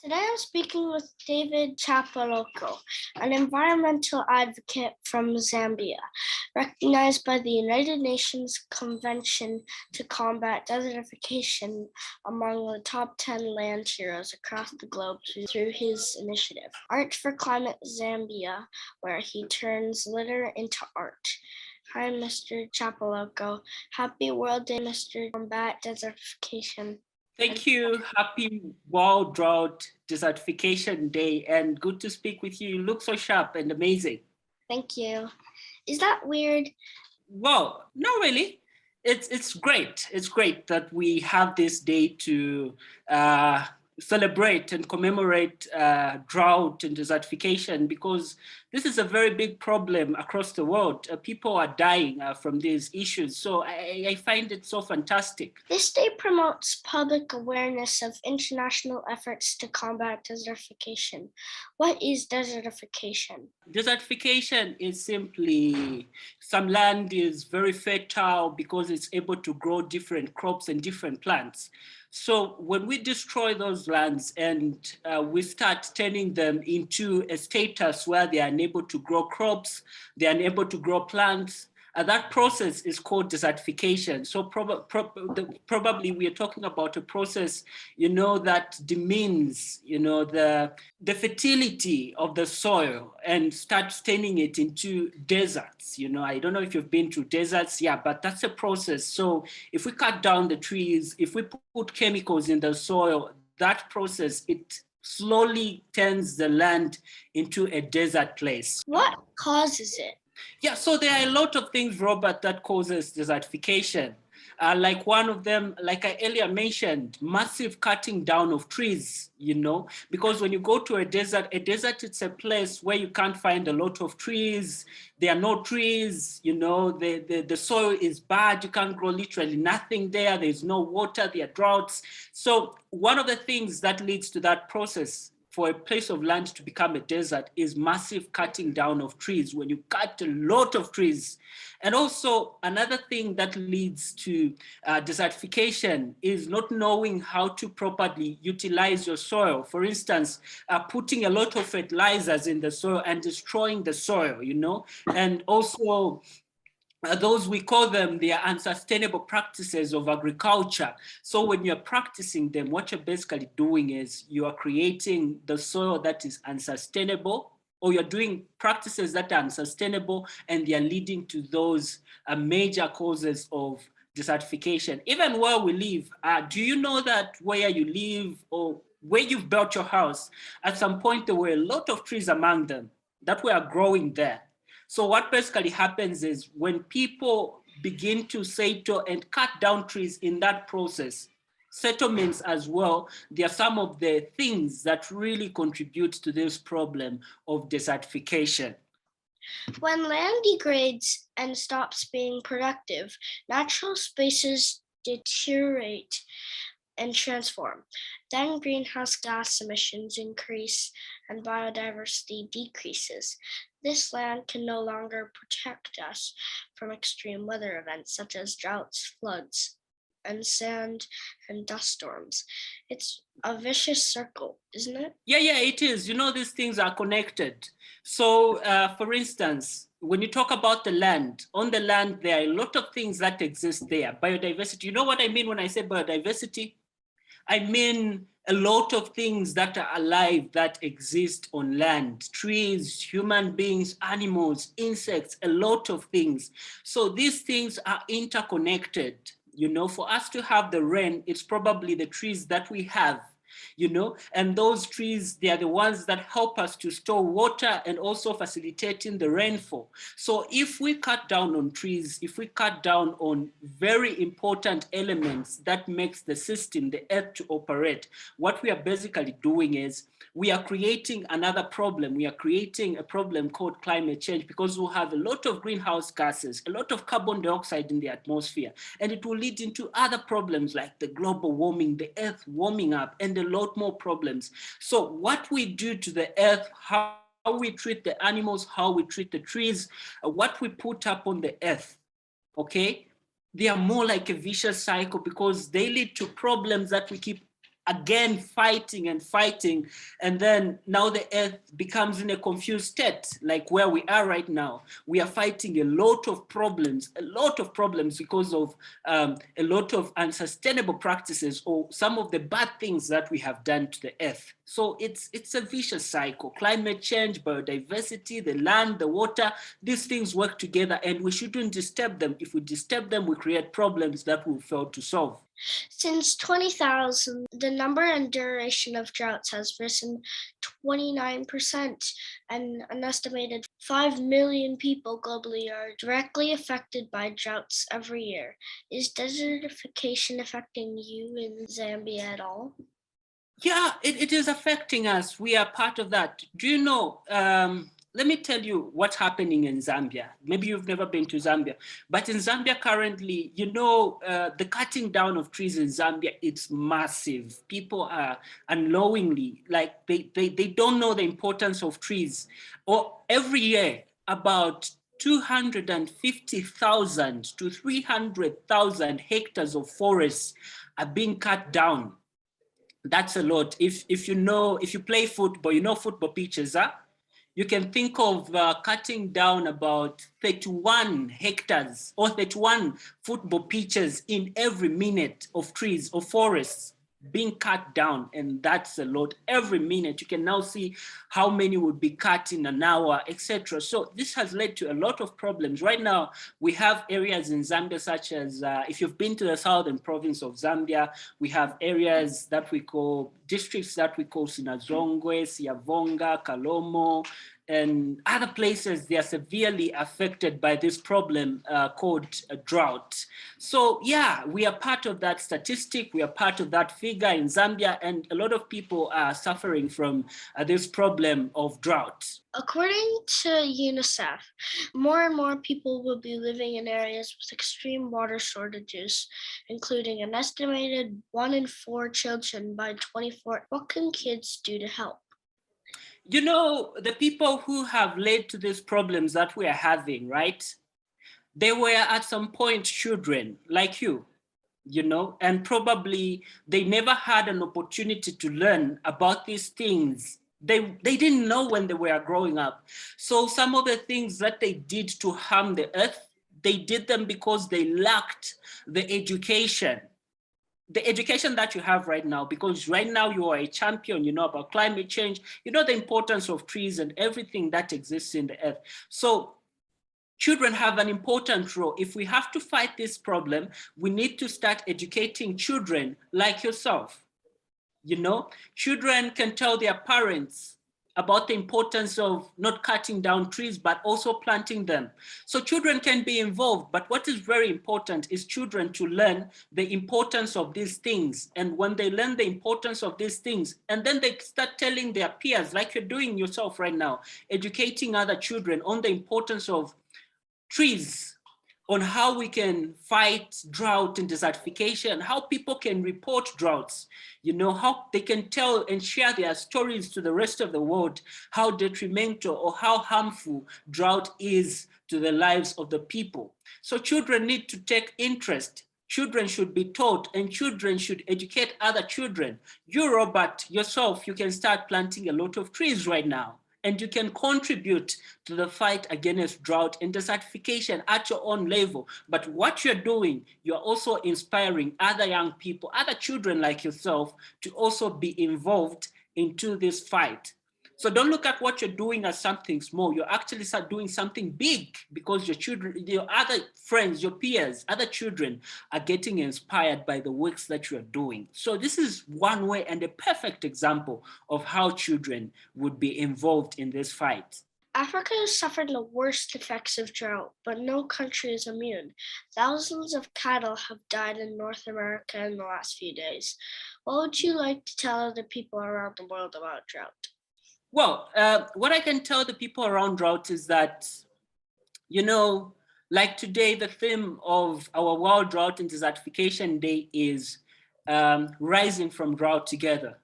Today I'm speaking with David Chapoloko, an environmental advocate from Zambia, recognized by the United Nations Convention to Combat Desertification among the top 10 land heroes across the globe through his initiative, Art for Climate Zambia, where he turns litter into art. Hi, Mr. Chapoloko. Happy World Day, Mr. Combat Desertification. Thank you. Happy World Drought Desertification Day, and good to speak with you. You look so sharp and amazing. Thank you. Is that weird? Well, not really. It's great. It's great that we have this day to celebrate and commemorate drought and desertification, because this is a very big problem across the world. People are dying from these issues. So I find it so fantastic. This day promotes public awareness of international efforts to combat desertification. What is desertification? Desertification is simply some land is very fertile because it's able to grow different crops and different plants. So when we destroy those lands and we start turning them into a status where they are unable to grow crops, they are unable to grow plants, that process is called desertification. So probably we are talking about a process, that demeans, the fertility of the soil and starts turning it into deserts. I don't know if you've been to deserts, but that's a process. So if we cut down the trees, if we put chemicals in the soil, that process, it slowly turns the land into a desert place. What causes it? Yeah, so there are a lot of things, Robert, that causes desertification. Like one of them, like I earlier mentioned, massive cutting down of trees, because when you go to a desert, it's a place where you can't find a lot of trees. There are no trees, the soil is bad. You can't grow literally nothing there. There's no water, there are droughts. So one of the things that leads to that process for a place of land to become a desert is massive cutting down of trees, when you cut a lot of trees. And also another thing that leads to desertification is not knowing how to properly utilize your soil. For instance, putting a lot of fertilizers in the soil and destroying the soil, and also those, we call them, they are unsustainable practices of agriculture. So when you're practicing them, what you're basically doing is you are creating the soil that is unsustainable, or you're doing practices that are unsustainable, and they are leading to those major causes of desertification. Even where we live, do you know that where you live or where you've built your house, at some point there were a lot of trees among them that were growing there? So what basically happens is when people begin to settle and cut down trees in that process, settlements as well, there are some of the things that really contribute to this problem of desertification. When land degrades and stops being productive, natural spaces deteriorate and transform. Then greenhouse gas emissions increase and biodiversity decreases. This land can no longer protect us from extreme weather events such as droughts, floods, and sand and dust storms. It's a vicious circle, isn't it? Yeah, it is. These things are connected. So, for instance, when you talk about the land, on the land, there are a lot of things that exist there. Biodiversity, you know what I mean when I say biodiversity? I mean a lot of things that are alive that exist on land: trees, human beings, animals, insects, a lot of things. So these things are interconnected. For us to have the rain, it's probably the trees that we have, and those trees, they are the ones that help us to store water and also facilitating the rainfall. So if we cut down on trees, if we cut down on very important elements that makes the system, the earth, to operate, what we are basically doing is we are creating another problem. We are creating a problem called climate change, because we'll have a lot of greenhouse gases, a lot of carbon dioxide in the atmosphere, and it will lead into other problems like the global warming, the earth warming up, and a lot more problems. So what we do to the earth, how we treat the animals, how we treat the trees, what we put up on the earth, okay? They are more like a vicious cycle, because they lead to problems that we keep again fighting and fighting, and then now the earth becomes in a confused state, like where we are right now. We are fighting a lot of problems because of a lot of unsustainable practices or some of the bad things that we have done to the earth. So it's a vicious cycle. Climate change, biodiversity, the land, the water, these things work together, and we shouldn't disturb them. If we disturb them, we create problems that we'll fail to solve. Since 20,000, the number and duration of droughts has risen 29%, and an estimated 5 million people globally are directly affected by droughts every year. Is desertification affecting you in Zambia at all? Yeah, it is affecting us. We are part of that. Do you know, let me tell you what's happening in Zambia. Maybe you've never been to Zambia, but in Zambia currently, you know, the cutting down of trees in Zambia, it's massive. People are unknowingly, like they don't know the importance of trees. Or every year, about 250,000 to 300,000 hectares of forests are being cut down. That's a lot. If you play football, you know football pitches, huh? You can think of cutting down about 31 hectares or 31 football pitches in every minute of trees or forests being cut down, and that's a lot. Every minute you can now see how many would be cut in an hour, etc. So this has led to a lot of problems. Right now we have areas in Zambia such as if you've been to the southern province of Zambia, we have areas that we call districts that we call Sinazongwe, Siavonga, Kalomo, and other places. They are severely affected by this problem called a drought. So yeah, we are part of that statistic. We are part of that figure in Zambia, and a lot of people are suffering from this problem of drought. According to UNICEF, more and more people will be living in areas with extreme water shortages, including an estimated 1 in 4 children by 2040. What can kids do to help? You know, the people who have led to these problems that we are having, right? They were at some point children like you know, and probably they never had an opportunity to learn about these things. They didn't know when they were growing up. So some of the things that they did to harm the earth, they did them because they lacked the education that you have right now, because right now you are a champion, you know about climate change, you know the importance of trees and everything that exists in the earth. So children have an important role. If we have to fight this problem, we need to start educating children like yourself. You know, children can tell their parents about the importance of not cutting down trees, but also planting them. So children can be involved, but what is very important is children to learn the importance of these things. And when they learn the importance of these things, and then they start telling their peers, like you're doing yourself right now, educating other children on the importance of trees, on how we can fight drought and desertification, how people can report droughts, you know, how they can tell and share their stories to the rest of the world, how detrimental or how harmful drought is to the lives of the people. So children need to take interest. Children should be taught, and children should educate other children. You, Robert, yourself, you can start planting a lot of trees right now, and you can contribute to the fight against drought and desertification at your own level. But what you're doing, you're also inspiring other young people, other children like yourself, to also be involved into this fight. So don't look at what you're doing as something small. You're actually start doing something big, because your children, your other friends, your peers, other children are getting inspired by the works that you're doing. So this is one way and a perfect example of how children would be involved in this fight. Africa has suffered the worst effects of drought, but no country is immune. Thousands of cattle have died in North America in the last few days. What would you like to tell other people around the world about drought? Well, what I can tell the people around drought is that, you know, like today, the theme of our World Drought and Desertification Day is rising from drought together.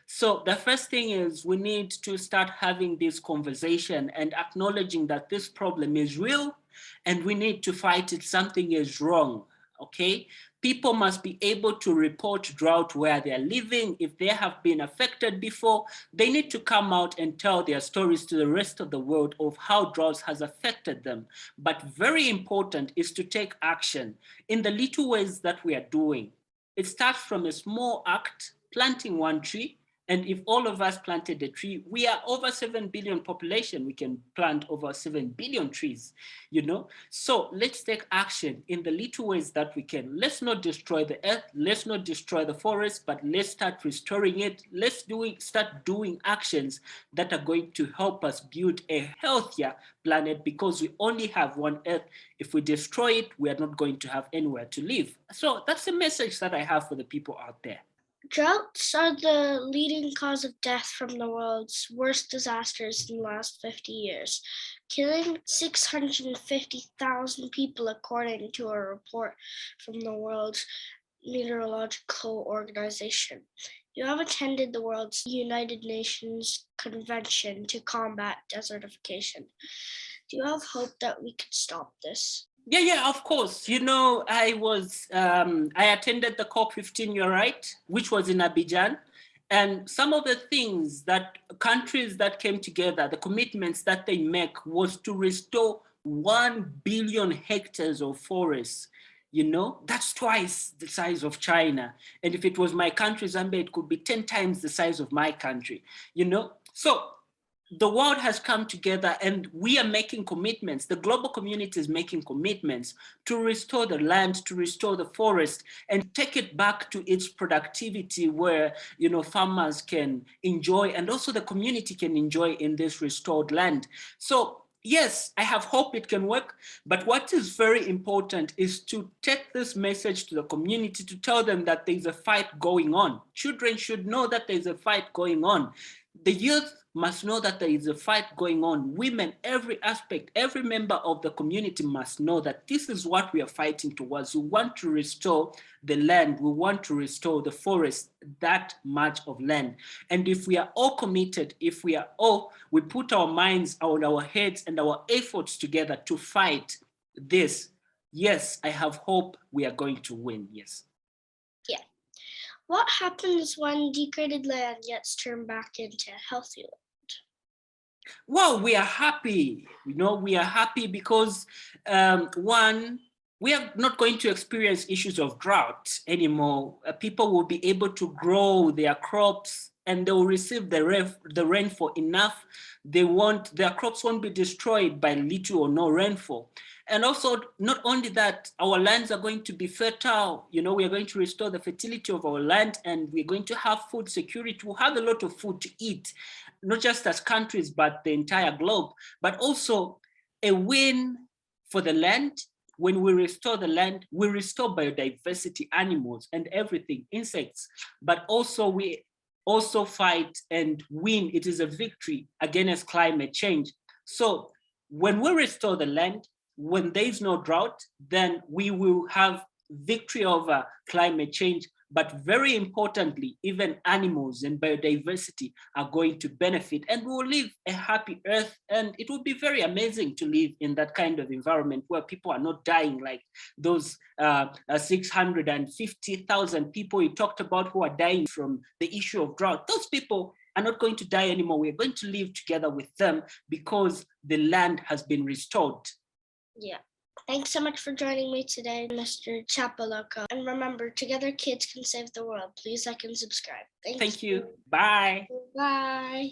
So the first thing is we need to start having this conversation and acknowledging that this problem is real and we need to fight it. Something is wrong, okay? People must be able to report drought where they are living. If they have been affected before, they need to come out and tell their stories to the rest of the world of how drought has affected them. But very important is to take action in the little ways that we are doing. It starts from a small act, planting one tree. And if all of us planted a tree, we are over 7 billion population. We can plant over 7 billion trees, So let's take action in the little ways that we can. Let's not destroy the earth. Let's not destroy the forest, but let's start restoring it. Let's start doing actions that are going to help us build a healthier planet, because we only have one earth. If we destroy it, we are not going to have anywhere to live. So that's the message that I have for the people out there. Droughts are the leading cause of death from the world's worst disasters in the last 50 years, killing 650,000 people, according to a report from the World Meteorological Organization. You have attended the World's United Nations Convention to combat desertification. Do you have hope that we could stop this? Yeah, of course. I attended the COP15, you're right, which was in Abidjan. And some of the things that countries that came together, the commitments that they make was to restore 1 billion hectares of forests. That's twice the size of China. And if it was my country, Zambia, it could be 10 times the size of my country, So the world has come together and we are making commitments. The global community is making commitments to restore the land, to restore the forest, and take it back to its productivity where, farmers can enjoy and also the community can enjoy in this restored land. So yes, I have hope it can work, but what is very important is to take this message to the community, to tell them that there's a fight going on. Children should know that there's a fight going on. The youth must know that there is a fight going on. Women, every aspect, every member of the community must know that this is what we are fighting towards. We want to restore the land. We want to restore the forest, that much of land. And if we are all committed, we put our minds, our heads and our efforts together to fight this, yes, I have hope we are going to win, yes. Yeah. What happens when degraded land gets turned back into healthy land? Well, we are happy. We are happy because one, we are not going to experience issues of drought anymore. People will be able to grow their crops and they will receive the rainfall enough. Their crops won't be destroyed by little or no rainfall. And also, not only that, our lands are going to be fertile. We are going to restore the fertility of our land and we're going to have food security. We'll have a lot of food to eat, not just as countries, but the entire globe, but also a win for the land. When we restore the land, we restore biodiversity, animals and everything, insects, but also we also fight and win. It is a victory against climate change. So when we restore the land, when there is no drought, then we will have victory over climate change. But very importantly, even animals and biodiversity are going to benefit and we will live a happy earth. And it will be very amazing to live in that kind of environment where people are not dying like those 650,000 people you talked about who are dying from the issue of drought. Those people are not going to die anymore. We're going to live together with them because the land has been restored. Yeah. Thanks so much for joining me today, Mr. Chapoloko. And remember, together kids can save the world. Please like and subscribe. Thank you. Bye. Bye.